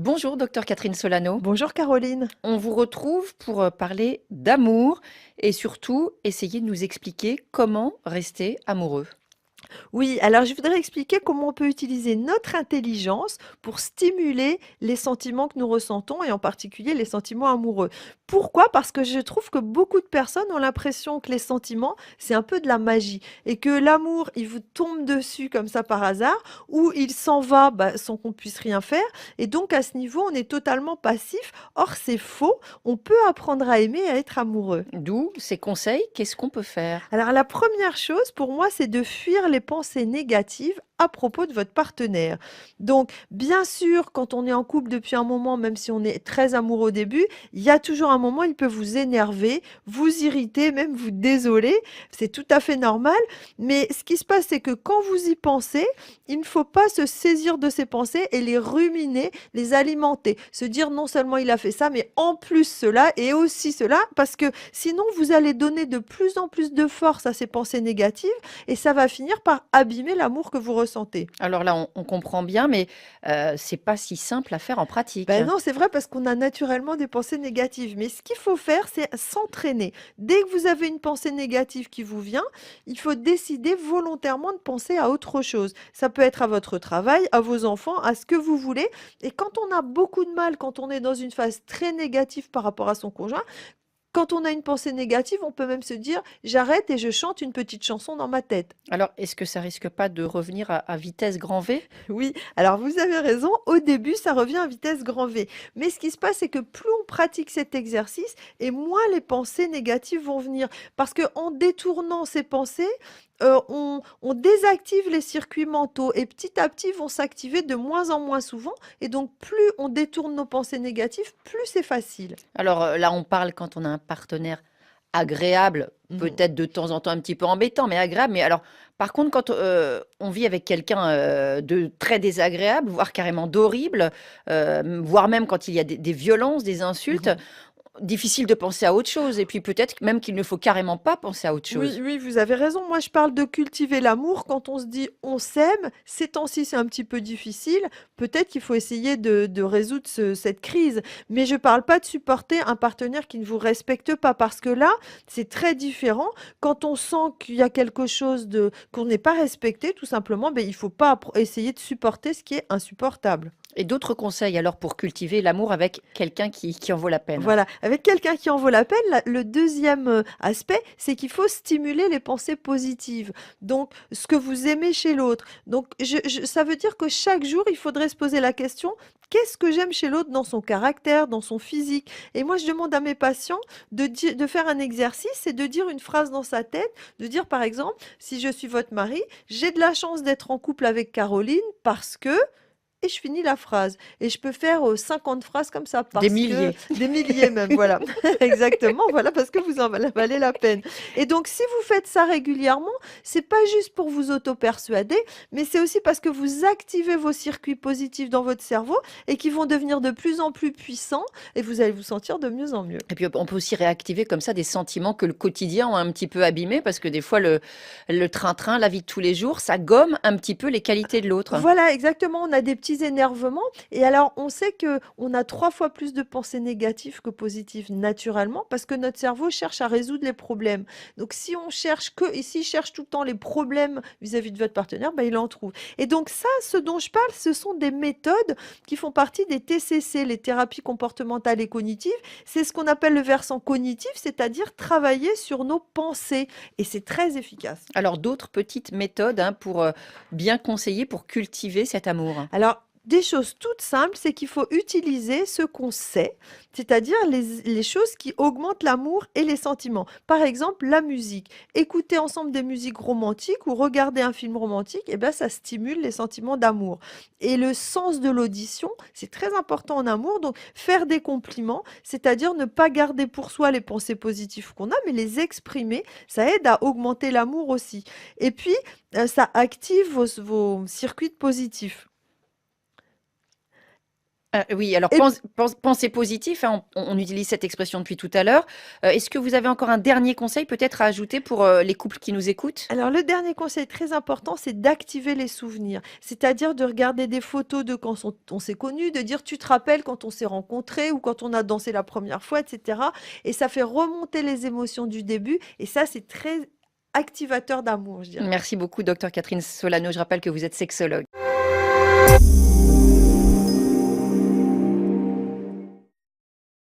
Bonjour, docteur Catherine Solano. Bonjour Caroline. On vous retrouve pour parler d'amour et surtout essayer de nous expliquer comment rester amoureux. Oui, alors je voudrais expliquer comment on peut utiliser notre intelligence pour stimuler les sentiments que nous ressentons et en particulier les sentiments amoureux. Pourquoi? Parce que je trouve que beaucoup de personnes ont l'impression que les sentiments, c'est un peu de la magie et que l'amour, il vous tombe dessus comme ça par hasard ou il s'en va sans qu'on puisse rien faire et donc à ce niveau, on est totalement passif. Or, c'est faux. On peut apprendre à aimer et à être amoureux. D'où ces conseils, qu'est-ce qu'on peut faire? Alors la première chose pour moi, c'est de fuir les pensées négatives à propos de votre partenaire. Donc bien sûr, quand on est en couple depuis un moment, même si on est très amoureux au début, il y a toujours un moment, il peut vous énerver, vous irriter, même vous désoler. C'est tout à fait normal. Mais ce qui se passe, c'est que quand vous y pensez, il ne faut pas se saisir de ces pensées et les ruminer, les alimenter. Se dire non seulement il a fait ça, mais en plus cela et aussi cela, parce que sinon vous allez donner de plus en plus de force à ces pensées négatives et ça va finir par abîmer l'amour que vous ressentez. Alors là, on comprend bien, mais c'est pas si simple à faire en pratique. Ben non, c'est vrai parce qu'on a naturellement des pensées négatives. Mais ce qu'il faut faire, c'est s'entraîner. Dès que vous avez une pensée négative qui vous vient, il faut décider volontairement de penser à autre chose. Ça peut être à votre travail, à vos enfants, à ce que vous voulez. Et quand on a beaucoup de mal, quand on est dans une phase très négative par rapport à son conjoint, quand on a une pensée négative, on peut même se dire: «J'arrête et je chante une petite chanson dans ma tête». Alors, est-ce que ça risque pas de revenir à vitesse grand V? Oui, alors vous avez raison, au début, ça revient à vitesse grand V. Mais ce qui se passe, c'est que plus on pratique cet exercice et moins les pensées négatives vont venir. Parce qu'en détournant ces pensées, on désactive les circuits mentaux et petit à petit, ils vont s'activer de moins en moins souvent. Et donc, plus on détourne nos pensées négatives, plus c'est facile. Alors là, on parle quand on a un partenaire agréable, Mhm. peut-être de temps en temps un petit peu embêtant, mais agréable. Mais alors, par contre, quand on vit avec quelqu'un de très désagréable, voire carrément d'horrible, voire même quand il y a des violences, des insultes, Mhm. difficile de penser à autre chose. Et puis peut-être même qu'il ne faut carrément pas penser à autre Oui, chose. oui, vous avez raison. Moi, je parle de cultiver l'amour. Quand on se dit on s'aime, ces temps-ci, c'est un petit peu difficile. Peut-être qu'il faut essayer de résoudre cette crise. Mais je ne parle pas de supporter un partenaire qui ne vous respecte pas, parce que là, c'est très différent. Quand on sent qu'il y a quelque chose qu'on n'est pas respecté, tout simplement, ben, il ne faut pas essayer de supporter ce qui est insupportable. Et d'autres conseils alors pour cultiver l'amour avec quelqu'un qui en vaut la peine. Voilà, avec quelqu'un qui en vaut la peine, le deuxième aspect, c'est qu'il faut stimuler les pensées positives. Donc, ce que vous aimez chez l'autre. Donc, ça veut dire que chaque jour, il faudrait se poser la question, qu'est-ce que j'aime chez l'autre dans son caractère, dans son physique? Et moi, je demande à mes patients de faire un exercice et de dire une phrase dans sa tête, de dire par exemple, si je suis votre mari, j'ai de la chance d'être en couple avec Caroline parce que... Et je finis la phrase. Et je peux faire 50 phrases comme ça Des parce que milliers. des milliers même, voilà. Exactement, voilà, parce que vous en valez la peine. Et donc, si vous faites ça régulièrement, c'est pas juste pour vous auto-persuader, mais c'est aussi parce que vous activez vos circuits positifs dans votre cerveau et qui vont devenir de plus en plus puissants et vous allez vous sentir de mieux en mieux. Et puis on peut aussi réactiver comme ça des sentiments que le quotidien ont un petit peu abîmés parce que des fois le train-train, la vie de tous les jours, ça gomme un petit peu les qualités de l'autre. Voilà, exactement, on a des petits énervements et alors on sait que on a 3 fois plus de pensées négatives que positives naturellement parce que notre cerveau cherche à résoudre les problèmes. Donc si on cherche que et s'il cherche tout le temps les problèmes vis-à-vis de votre partenaire, bah, il en trouve. Et donc ça, ce dont je parle, ce sont des méthodes qui font partie des TCC, les thérapies comportementales et cognitives. C'est ce qu'on appelle le versant cognitif, c'est-à-dire travailler sur nos pensées et c'est très efficace. Alors d'autres petites méthodes hein, pour bien conseiller, pour cultiver cet amour. Alors, des choses toutes simples, c'est qu'il faut utiliser ce qu'on sait, c'est-à-dire les choses qui augmentent l'amour et les sentiments. Par exemple, la musique. Écouter ensemble des musiques romantiques ou regarder un film romantique, eh ben, ça stimule les sentiments d'amour. Et le sens de l'audition, c'est très important en amour. Donc, faire des compliments, c'est-à-dire ne pas garder pour soi les pensées positives qu'on a, mais les exprimer, ça aide à augmenter l'amour aussi. Et puis, ça active vos circuits positifs. Oui, alors Et pensez positif, hein, on utilise cette expression depuis tout à l'heure. Est-ce que vous avez encore un dernier conseil peut-être à ajouter pour, les couples qui nous écoutent? alors le dernier conseil très important, c'est d'activer les souvenirs. C'est-à-dire de regarder des photos de quand on s'est connus, de dire: «Tu te rappelles quand on s'est rencontrés ou quand on a dansé la première fois?» et cetera, et ça fait remonter les émotions du début et ça, c'est très activateur d'amour, je dirais. Merci beaucoup docteur Catherine Solano. Je rappelle que vous êtes sexologue.